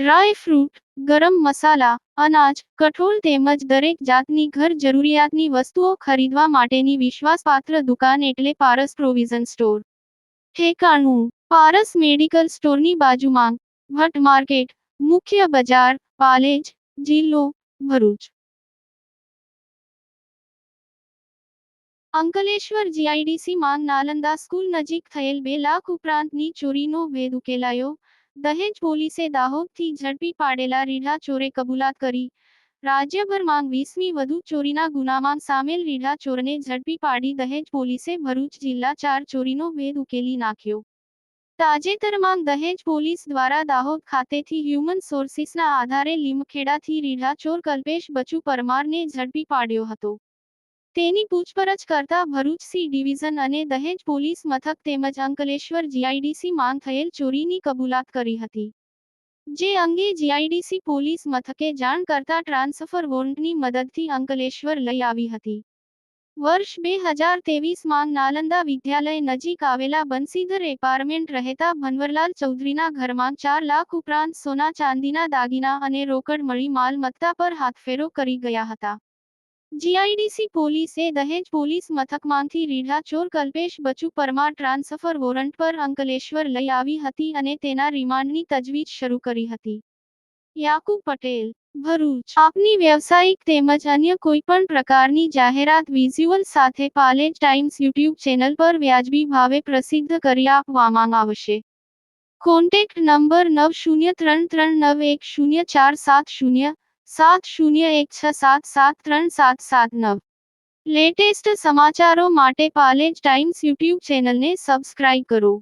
Dry fruit, ગરમ મસાલા, અનાજ, કઠોળ તેમજ દરેક જાતની ઘર જરૂરિયાતની વસ્તુઓ ખરીદવા માટેની વિશ્વાસપાત્ર દુકાન એટલે પારસ પ્રોવિઝન સ્ટોર. ઠેકાણું: પારસ મેડિકલ સ્ટોરની બાજુમાં, ભટ્ટ માર્કેટ, મુખ્ય બજાર, પાલેજ, જિલ્લો ભરૂચ. અંકલેશ્વર જીઆઈડીસી માંગ નાલંદા સ્કૂલ નજીક થયેલ 2 લાખ ઉપરાંતની ચોરીનો ભેદ ઉકેલાયો. દહેજ પોલીસે દાહોદથી ઝડપી પાડેલા રીઢા ચોરે કબૂલાત કરી. રાજ્યભરમાં 20મી વધુ ચોરીના ગુનામાં સામેલ રીઢા ચોરને ઝડપી પાડી દહેજ પોલીસે ભરૂચ જિલ્લા 4 ચોરીનો ભેદ ઉકેલી નાખ્યો. તાજેતરમાં દહેજ પોલીસ દ્વારા દાહોદ ખાતેથી હ્યુમન સોર્સિસના આધારે લીમખેડાથી રીઢા ચોર કલ્પેશ બચુ પરમારને ઝડપી પાડ્યો હતો. તેની પૂછપરછ કરતા ભરૂચ સી ડિવિઝન અને દહેજ પોલીસ મથક તેમજ અંકલેશ્વર જીઆઈડીસી માંગ થયેલ ચોરીની કબૂલાત કરી હતી. જે અંગે જીઆઈડીસી પોલીસ મથકે જાણ કરતા ટ્રાન્સફર વોરંટની મદદથી અંકલેશ્વર લઈ આવી હતી. વર્ષ 2023 માં નાલંદા વિદ્યાલય નજીક આવેલા બંસીધર એપાર્ટમેન્ટ રહેતા ભનવરલાલ ચૌધરીના ઘરમાં 4 લાખ ઉપરાંત સોના ચાંદીના દાગીના અને રોકડ મળી માલમત્તા પર હાથફેરો કરી ગયા હતા. જીઆઈડીસી પોલીસે દહેજ પોલીસ મથકમાંથી રીઢા ચોર કલ્પેશ બચુ પરમાર ટ્રાન્સફર વોરંટ પર અંકલેશ્વર લઈ આવી હતી અને તેના રિમાન્ડની તજવીજ શરૂ કરી હતી. યાકુબ પટેલ, ભરૂચ. આપની વ્યવસાયિક તેમજ અન્ય કોઈપણ પ્રકારની જાહેરાત વિઝ્યુઅલ સાથે પાલેજ ટાઈમ્સ યુટ્યુબ ચેનલ પર વ્યાજબી ભાવે પ્રસિદ્ધ કરી આપવામાં આવશે. Contact number 9033910470 7016773779. લેટેસ્ટ સમાચારો માટે પાલેજ ટાઈમ્સ યુટ્યુબ ચેનલને સબસ્ક્રાઇબ કરો.